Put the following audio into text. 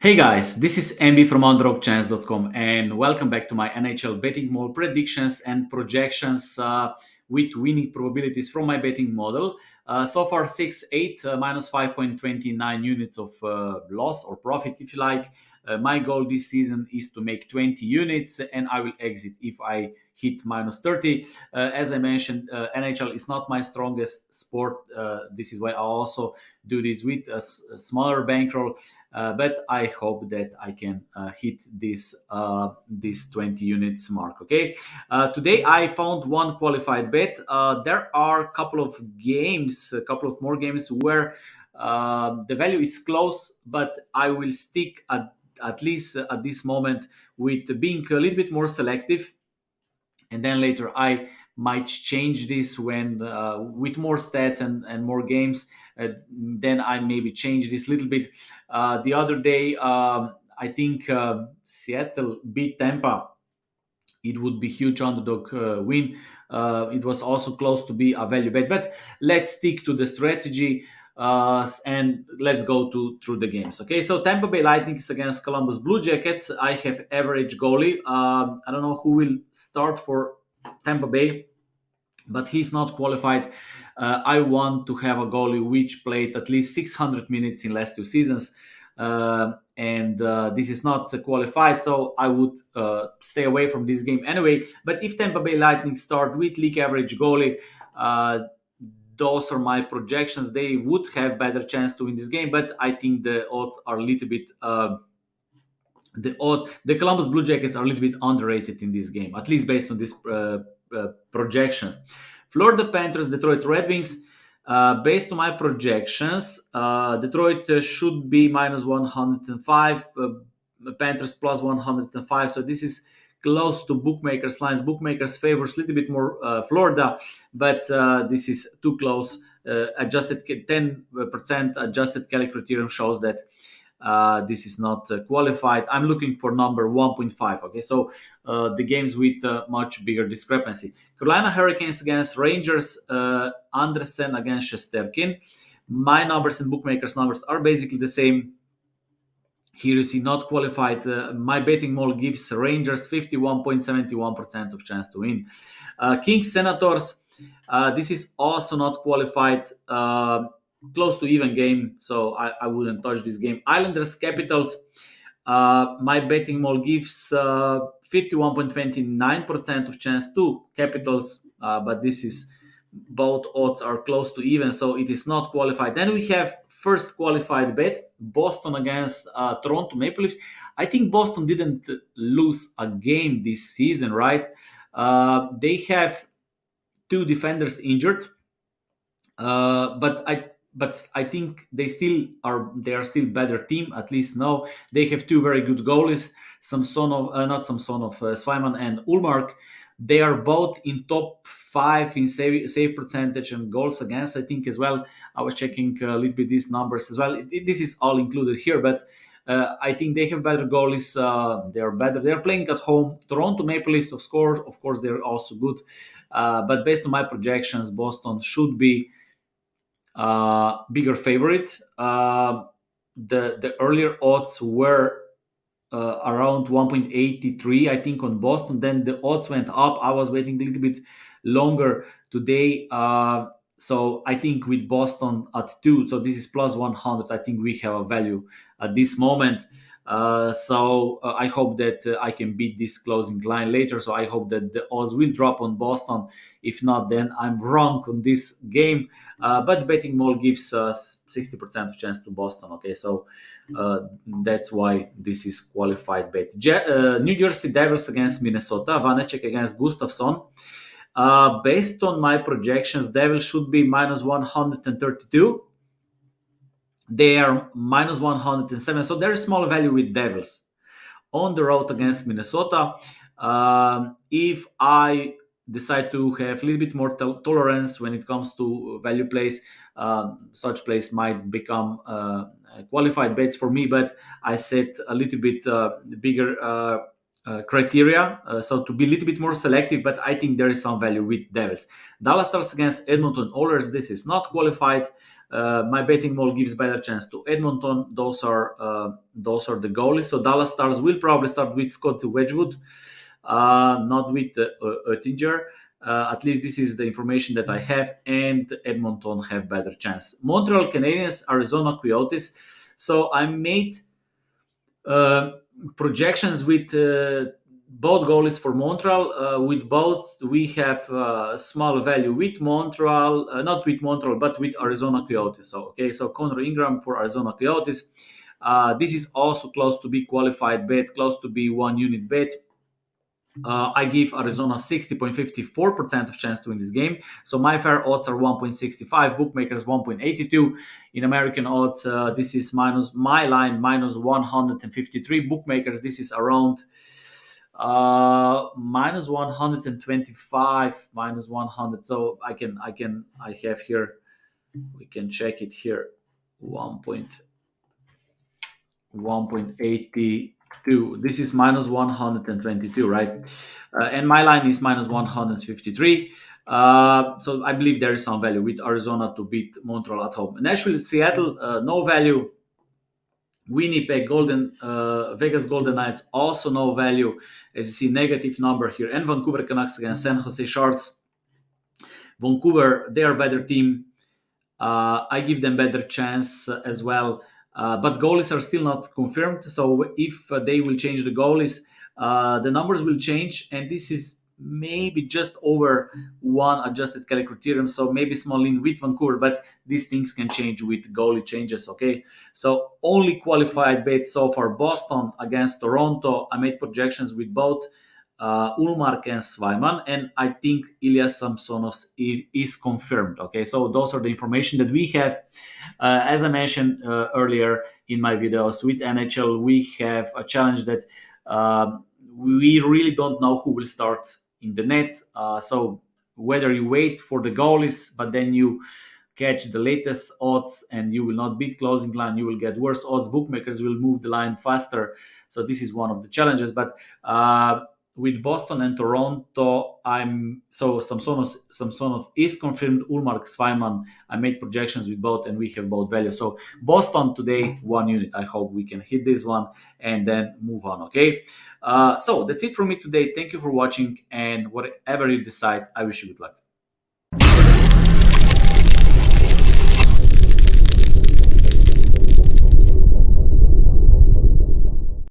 Hey guys, this is MB from underdogchance.com and welcome back to my NHL betting model predictions and projections with winning probabilities from my betting model. So far 6-8 minus 5.29 units of loss or profit if you like. My goal this season is to make 20 units and I will exit if I hit minus 30. As I mentioned, NHL is not my strongest sport. This is why I also do this with a smaller bankroll, but I hope that I can hit this 20 units mark. Okay. Today I found one qualified bet. There are a couple of more games where the value is close, but I will stick at least at this moment with being a little bit more selective, and then later I might change this when with more stats and more games. Then I maybe change this little bit. The other day, I think Seattle beat Tampa. It would be huge underdog win. It was also close to be a value bet, but let's stick to the strategy and let's go to through the games. Okay, so Tampa Bay Lightning is against Columbus Blue Jackets. I have average goalie. I don't know who will start for Tampa Bay, but he's not qualified. I want to have a goalie which played at least 600 minutes in last two seasons, and this is not qualified, so I would stay away from this game anyway. But if Tampa Bay Lightning start with league average goalie, those are my projections. They would have better chance to win this game, but I think the odds are a little bit. The Columbus Blue Jackets are a little bit underrated in this game, at least based on these projections. Florida Panthers, Detroit Red Wings. Based on my projections, Detroit should be minus 105, Panthers plus 105. So this is close to bookmakers' lines. Bookmakers favors a little bit more Florida, but this is too close. Adjusted 10% adjusted Kelly criterion shows that this is not qualified. I'm looking for number 1.5. Okay, so the games with much bigger discrepancy. Carolina Hurricanes against Rangers, Andersen against Shesterkin. My numbers and bookmakers' numbers are basically the same. Here you see not qualified. My betting model gives Rangers 51.71% of chance to win. Kings Senators. This is also not qualified. Close to even game, so I wouldn't touch this game. Islanders Capitals. My betting model gives 51.29% of chance to Capitals, but this is both odds are close to even, so it is not qualified. Then we have first qualified bet, Boston against Toronto Maple Leafs. I think Boston didn't lose a game this season, right? They have two defenders injured, but I think they are still better team, at least now. They have two very good goalies, Swayman and Ulmark. They are both in top five in save percentage and goals against, I think, as well. I was checking a little bit these numbers as well. This is all included here, but I think they have better goalies. They are better. They are playing at home. Toronto Maple Leafs, of course, they're also good. But based on my projections, Boston should be bigger favorite. The earlier odds were around 1.83, I think, on Boston. Then the odds went up. I was waiting a little bit longer today. So I think with Boston at 2, so this is plus 100, I think we have a value at this moment. So I hope that I can beat this closing line later. So I hope that the odds will drop on Boston. If not, then I'm wrong on this game. But betting mall gives 60% of chance to Boston. Okay, so that's why this is qualified bet. New Jersey Devils against Minnesota. Vanecek against Gustafsson. Based on my projections, Devils should be minus 132. They are minus 107. So there is small value with Devils on the road against Minnesota. If I decide to have a little bit more tolerance when it comes to value plays, such plays might become qualified bets for me, but I set a little bit bigger criteria, so to be a little bit more selective, but I think there is some value with Devils. Dallas Stars against Edmonton Oilers. This is not qualified. My betting mall gives better chance to Edmonton. Those are the goalies. So Dallas Stars will probably start with Scott Wedgwood, not with Oettinger. At least this is the information that I have, and Edmonton have better chance. Montreal Canadiens, Arizona Coyotes. So I made uh, projections with both goalies for Montreal. With both, we have small value with Montreal, not with Montreal, but with Arizona Coyotes. So okay, so Connor Ingram for Arizona Coyotes. This is also close to be qualified bet, close to be 1 unit bet. I give Arizona 60.54% of chance to win this game. So my fair odds are 1.65, bookmakers 1.82. In American odds, this is minus my line minus 153. Bookmakers, this is around minus 125, minus 100. So I have here, we can check it here, 1.82. This is minus 122, right? And my line is minus 153. So I believe there is some value with Arizona to beat Montreal at home. Nashville, Seattle, no value. Winnipeg, Vegas Golden Knights, also no value. As you see, negative number here. And Vancouver Canucks against San Jose Sharks. Vancouver, they are a better team. I give them better chance as well. But goalies are still not confirmed. So if they will change the goalies, the numbers will change, and this is maybe just over one adjusted Kelly criterion. So maybe small lean with Vancouver, but these things can change with goalie changes. Okay, so only qualified bet so far: Boston against Toronto. I made projections with both Ulmark and Svaiman, and I think Ilya Samsonov is confirmed. Okay, so those are the information that we have. As I mentioned earlier in my videos with NHL, we have a challenge that we really don't know who will start in the net. So whether you wait for the goalies, but then you catch the latest odds and you will not beat closing line, you will get worse odds. Bookmakers will move the line faster. So this is one of the challenges. But with Boston and Toronto, I'm so Samsonov is confirmed. Ulmark, Svaiman, I made projections with both, and we have both values. So Boston today 1 unit. I hope we can hit this one and then move on. Okay. So that's it from me today. Thank you for watching, and whatever you decide, I wish you good luck.